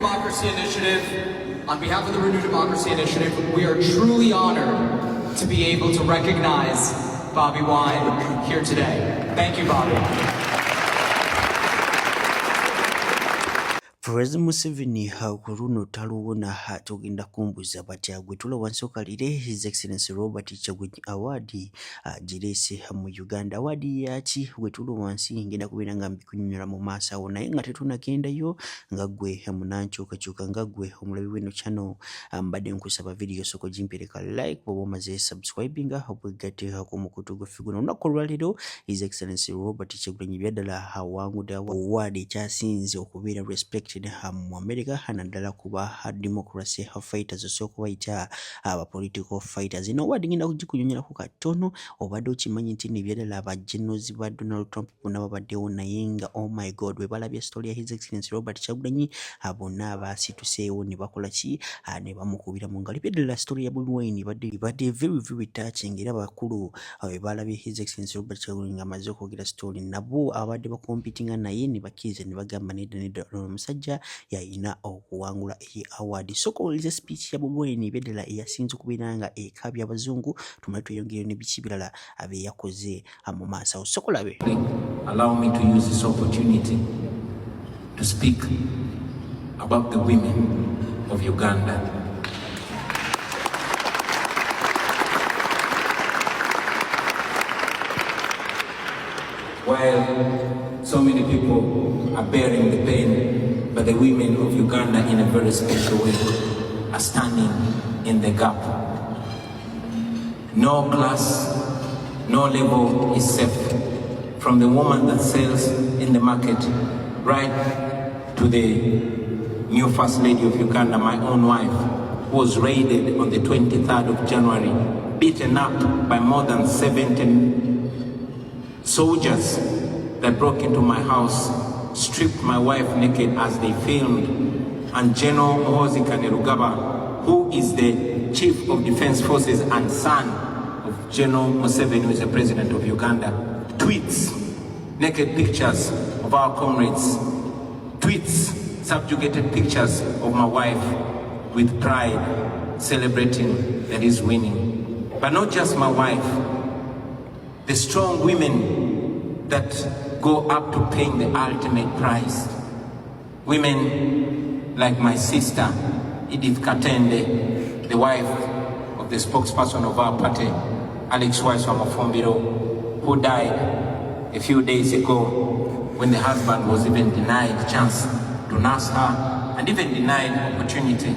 Democracy Initiative, on behalf of the Renew Democracy Initiative, we are truly honored to be able to recognize Bobi Wine here today. Thank you, Bobi. President Museveni hakuruno taluwona tugenda kumbuza batya gwe wansokalire His Excellency Robert Kyagulanyi Award girese mu Uganda. Award yaki gwe wansi ngenda kubeera nga mbikunyonyola mu maaso awo, naye nga tetunagendayo nga gwe munankyukakyuka nga gwe omulabi w'eno channel mbadde nkusaba video soko gimpereka like bw'oba omaze subscribinga obwegatte ku mukutu gwe guno. Olunaku olwaleero His Excellency Robert Kyagulanyi byaddala awangudde award ekyasinze okubeera respect mu America naddala kuba democracy fighters osooka bayita political fighters. Ino award ngenda kugikunyonyolako katono. Obadde okimanyi nti nebyaddala abagenerosi ba Donald Trump bonna babaddewo, naye nga oh my god bwe balabye story ya His Excellency Robert Kyagulanyi bonna baasituseewo ne bakola ki ne bamukubira mu ngalo. Byaddala story ya Bobi Wine ibadde very touching era bakulu bwe balabye His Excellency Robert Kyagulanyi nga amaze okwogera story nabo abadde bakompitinga naye ne bakkiriza ne bagamba nedda omusajja yalina okuwangula iyi award. Soko olize speech ya Bobi Wine byaddala eyasinze okubeera nga ekabya Abazungu, tumale tweyongere ne biki birala abe yakoze mu maaso awo. Soko labe. Allow me to use this opportunity to speak about the women of Uganda. While so many people are bearing the pain, but the women of Uganda in a very special way are standing in the gap. No class, no level is safe, from the woman that sells in the market right to the new First Lady of Uganda, my own wife, who was raided on the 23rd of January, beaten up by more than 70 soldiers that broke into my house, stripped my wife naked as they filmed, and General Muhoozi Kainerugaba, who is the Chief of Defense Forces and son of General Museveni, who is the President of Uganda, tweets naked pictures of our comrades, tweets subjugated pictures of my wife with pride, celebrating that he's winning. But not just my wife, the strong women that go up to paying the ultimate price. Women like my sister, Edith Katende, the wife of the spokesperson of our party, Alex Wamafumbiro, who died a few days ago when the husband was even denied a chance to nurse her and even denied opportunity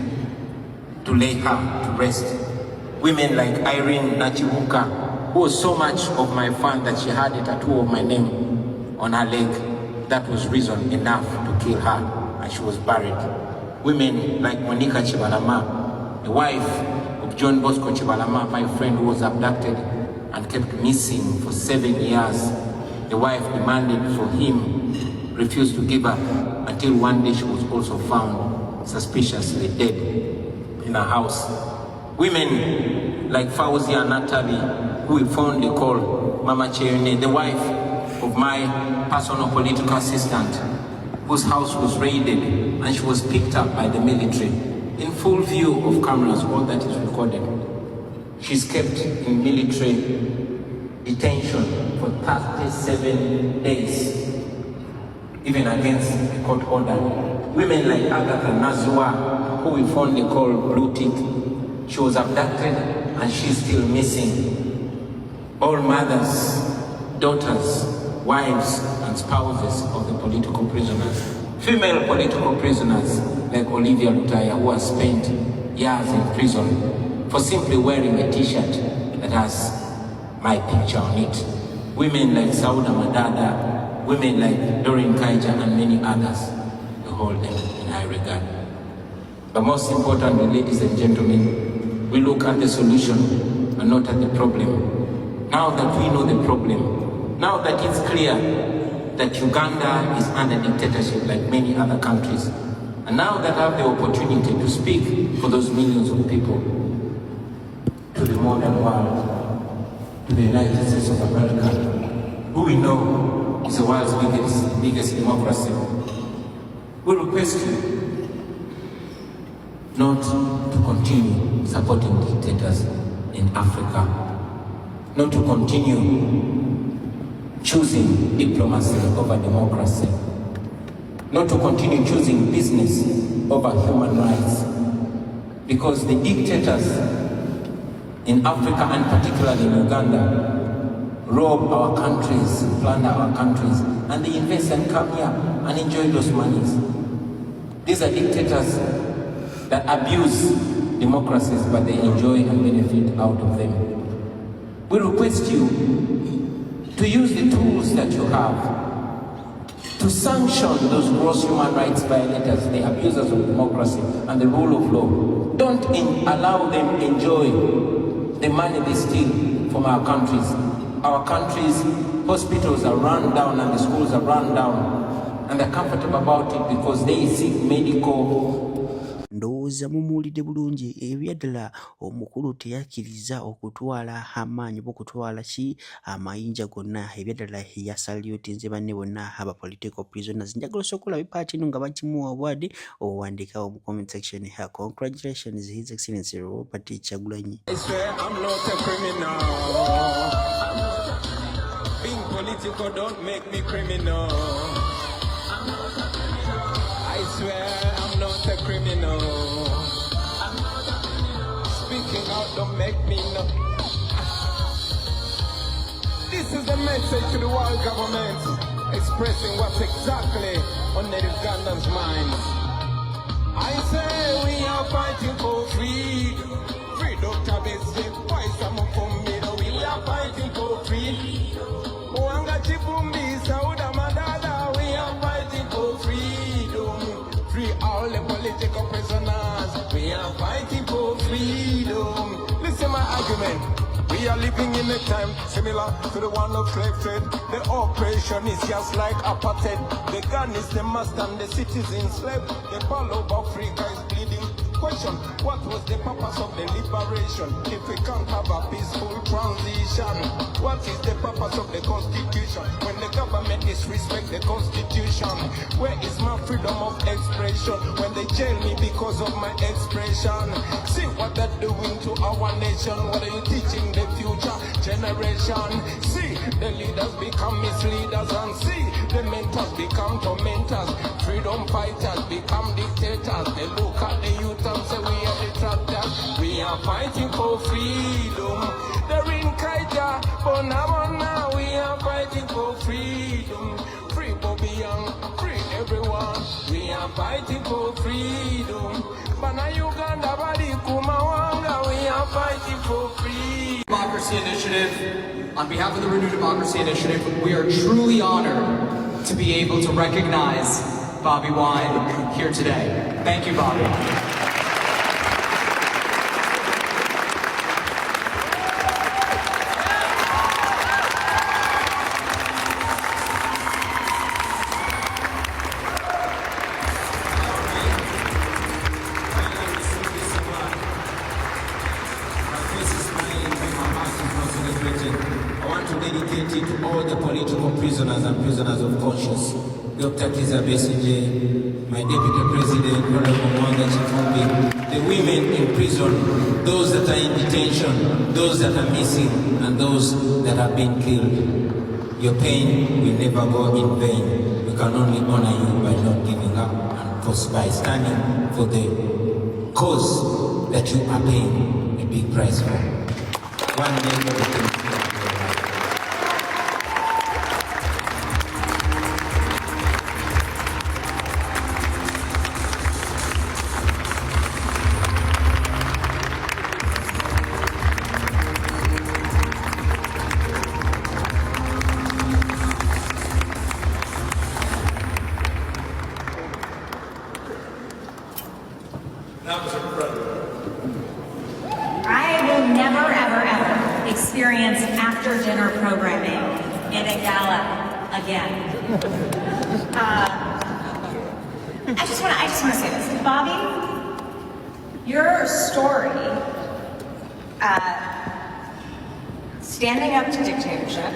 to lay her to rest. Women like Irene Nachibuka, who was so much of my fan that she had a tattoo of my name on her leg. That was reason enough to kill her, and she was buried. Women like Monica Chibalama, the wife of John Bosco Chibalama, my friend who was abducted and kept missing for 7 years. The wife demanded for him, refused to give up, until one day she was also found suspiciously dead in her house. Women like Fauzia Natalie, who we fondly call Mama Cheyenne, the wife of my personal political assistant, whose house was raided and she was picked up by the military in full view of cameras. All that is recorded. She's kept in military detention for 37 days, even against a court order. Women like Agatha Nazua, who we fondly call Blue Tick, she was abducted and she's still missing. All mothers, daughters, wives and spouses of the political prisoners. Female political prisoners like Olivia Lutaya, who has spent years in prison for simply wearing a t-shirt that has my picture on it. Women like Sauda Madada, women like Doreen Kaija and many others, we hold them in high regard. But most importantly, ladies and gentlemen, we look at the solution and not at the problem. Now that we know the problem, now that it's clear that Uganda is under dictatorship like many other countries, and now that I have the opportunity to speak for those millions of people, to the modern world, to the United States of America, who we know is the world's biggest democracy, we request you not to continue supporting dictators in Africa, not to continue choosing diplomacy over democracy, not to continue choosing business over human rights, because the dictators in Africa and particularly in Uganda rob our countries, plunder our countries, and they invest and come here and enjoy those monies. These are dictators that abuse democracies, but they enjoy and benefit out of them. We request you to use the tools that you have to sanction those gross human rights violators, the abusers of democracy and the rule of law. Don't allow them enjoy the money they steal from our countries. Our countries' hospitals are run down and the schools are run down, and they're comfortable about it because they seek medical. Ndowooza mumuwulidde bulungi ebyaddala omukulu teyakkiriza okutwala amaanyi oba okutwala ki amayinja gonna ebyaddala yasalyotinze banne bonna aba political prisoners. Njagala osobola bipaati eno nga bagimuwa award owandiikawo mu comment section. Congratulations His Excellency Robert Kyagulanyi. I swear I'm not a criminal. Being political don't make me criminal. I swear I'm not a criminal. Speaking out don't make me no. This is the message to the world government, expressing what's exactly on the Ugandans' minds. I say we are fighting for freedom. Free Dr. Bessie, why some of me? We are fighting for freedom. Wanga Chipumbi, Sauda Madada, we are fighting for freedom. Free all the political prisoners. We are fighting for freedom. Listen my argument. We are living in a time similar to the one of slave trade. The oppression is just like apartheid. The gun is the master and the citizen slave. The pall of Africa is bleeding. Question, what was the purpose of the liberation if we can't have a peaceful transition? What is the purpose of the constitution when the government disrespect the constitution? Where is my freedom of expression when they jail me because of my expression? See what they're doing to our nation. What are you teaching the future generation? See the leaders become misleaders, and see the mentors become tormentors. Freedom fighters become dictators. They look at the youth and say we are the tractors. We are fighting for freedom. They're in Kaija, Bonabona. We are fighting for freedom. Free Bobby Young, free everyone. We are fighting for freedom. Bana Uganda, Badi Kumawanga. We are fighting for freedom. Democracy Initiative, on behalf of the Renewed Democracy Initiative, we are truly honored to be able to recognize Bobi Wine here today. Thank you, Bobby. I want to dedicate it to all the political prisoners and prisoners of conscience. Dr. Kiza Besigye, my Deputy President, Honorable Mwanga Chifumbi, the women in prison, those that are in detention, those that are missing, and those that have been killed. Your pain will never go in vain. We can only honor you by not giving up and by standing for the cause that you are paying a big price for. One day everything. I will never, ever, ever experience after-dinner programming in a gala again. I just want to say this, Bobby. Your story, standing up to dictatorship,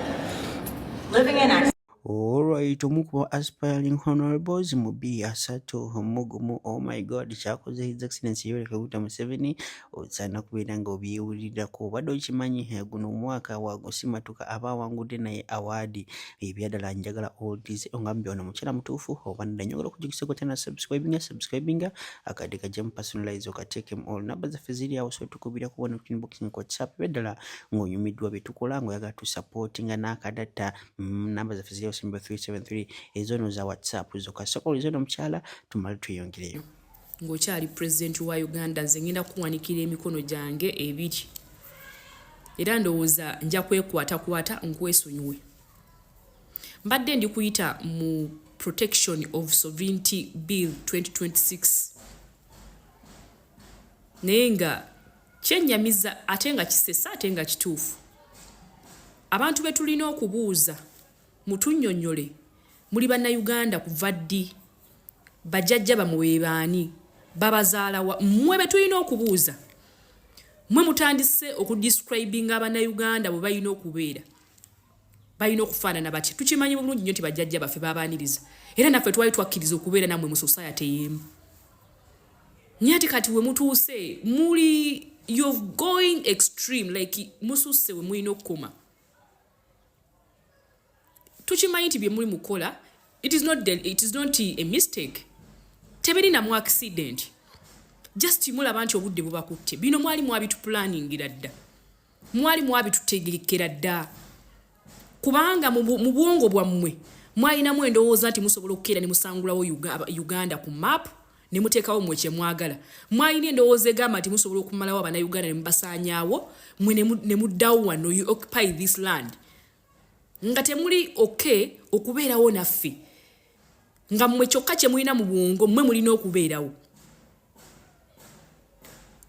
living in exile. Alright, omu ku aspiring honorables mu B3 mugumu. Oh my god, kyakoze His Excellency Yoweri Kaguta Museveni osaana kubeera nga obyewulirirako. Obadde okimanyi guno omwaka wagusimatuka abawangudde naye awaadi ebyaddala njagala oldies ongambye ono mukyala mutuufu oba ndanyagala okujjukisako tena subscribinga akadde ka gem personalize okateekemu all namba zaffe ziri awo so tukubira kubona inboxing ku WhatsApp beddala ng'onyumiddwa bye tukola ng'oyagala tusupportinga n'akadata namba zaffe ziri 373 ezo no za WhatsApp zokka sokola ezo nomukyala tumale tweyongereyo ng'okyali president wa Uganda nze ngenda kuwanikira emikono gyange ebiri era ndowooza nja kwekwatakwata nkwesonyiwe. Mbadde ndi kuyita mu Protection of Sovereignty Bill 2026 naye nga kyennyamiza ate nga kisesa ate nga kituufu. Abantu be tulina okubuuza mutunnyonnyole muli bannayuganda kuva ddi, bajjajja bamwe baani, babazaala wa mmwe be tulina okubuuza. Mmwe mutandise okudescribinga abannayuganda bwe balina okubeera, balina okufaanana batya. Tukimanyi bulungi nnyo nti bajjajja baffe babaaniriza era naffe twali twakkiriza okubeera nammwe mu society y'emu. Naye ati kati we mutuuse muli you're going extreme like mususse we mulina okukoma. Tukimanyi nti bye muli mukola it is not a mistake. Tebirina mu accident. Just mulaba nti obudde bubakutte. Bino mwali mwabituplaningira dda. Mwali mwabitutegekera dda. Kubanga mu bwongo bwammwe mwalinamu endowooza nti musobola okukeera ne musangulawo Uganda ku map ne muteekawo mwe kye mwagala. Mwalina endowooza egamba nti musobola okumalawo abannayuganda ne mubasaanyaawo mwe ne muddawo wano you occupy this land. Nga temuli okay okubeerawo naffe. Nga mmwe kyokka kye mulina mu bwongo mmwe mulina okubeerawo.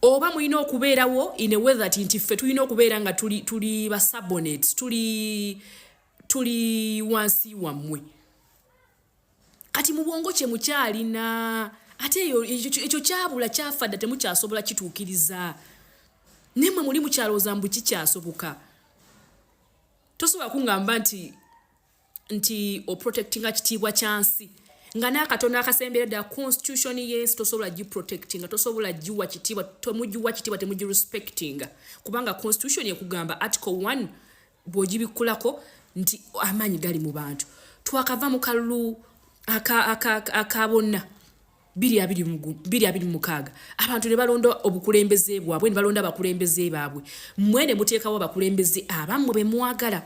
Oba mulina okubeerawo in a way that nti ffe tulina okubeera nga tuli ba subordinates, tuli wansi wammwe. Kati mu bwongo kye mukyalina ate ekyo kyabula kyafadda temukyasobola kituukiriza. Nemmwe muli mukyalooza mbu kikyasoboka. Tosobola kungamba nti oprotectinga kitiibwa kyansi nga n'akatono akasembera dda constitution yes tosobola giprotectinga, tosobola giwa kitiibwa, temugiwa kitiibwa, temugirespectinga kubanga constitution ekugamba article 1 bw'ogibikkulako nti amaanyi gali mu bantu. Twakava mu kalulu akabonna 226 abantu ne balonda obukulembeze bwabwe ne balonda abakulembeze baabwe. Mmwe ne muteekawo abakulembeze abammwe be mwagala.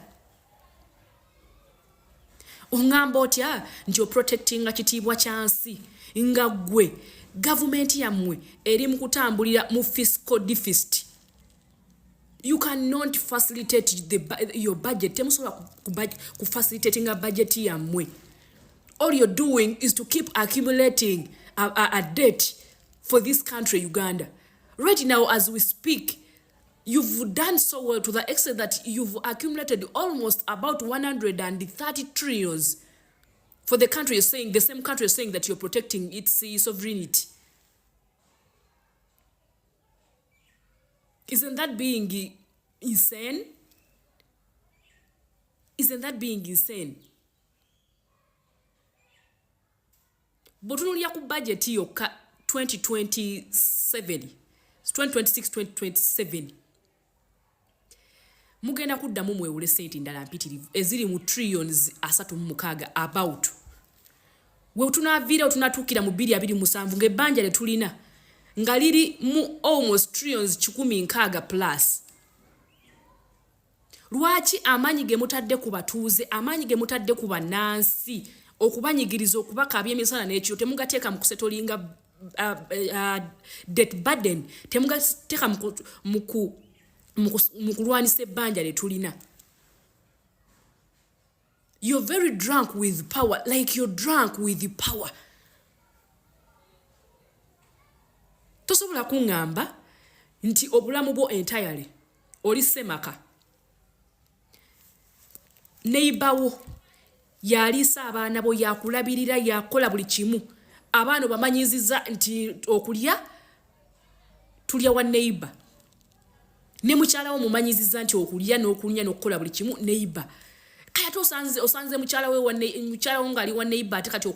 Ongamba otya nti oprotectinga kitiibwa kyansi nga ggwe gavumenti yammwe eri mu kutambulira mu fiscal deficit. You cannot facilitate your budget. Temusobola kufacilitating a budget yammwe. All you're doing is to keep accumulating a debt for this country, Uganda. Right now, as we speak, you've done so well to the extent that you've accumulated almost about 130 trillions for the country you're saying, the same country you're saying that you're protecting its sovereignty. Isn't that being insane? Isn't that being insane? Botunulya ku budget yokka 2026-2027 mugenda kuddamu mwewule sente ndala mpitirivu eziri mu trillions 36 about. We tunaviira tunatuukira mu 227 ng'ebbanja letulina nga liri mu almost trillions 16 plus. Lwaki amaanyi ge mutadde ku batuuze, amaanyi ge mutadde ku bannansi okubanyigiriza okubakaabya emisana n'ekyo temugateeka mu kusetolinga debt burden, temugateeka mu kulwanisa ebbanja letulina. You're very drunk with power, like you're drunk with power. Tosobola kungamba nti obulamu bwo entirely oli semaka. Neighborwo yalisa abaana bo, yakulabirira, yakola buli kimu. Abaana bamanyiziza nti okulya tulya wa neighbor. Ne mukyala wo mumanyiziza nti okulya n'okunya n'okukola buli kimu neighbor. kaya to osanze mukyala we ngali wa neighbor ate kati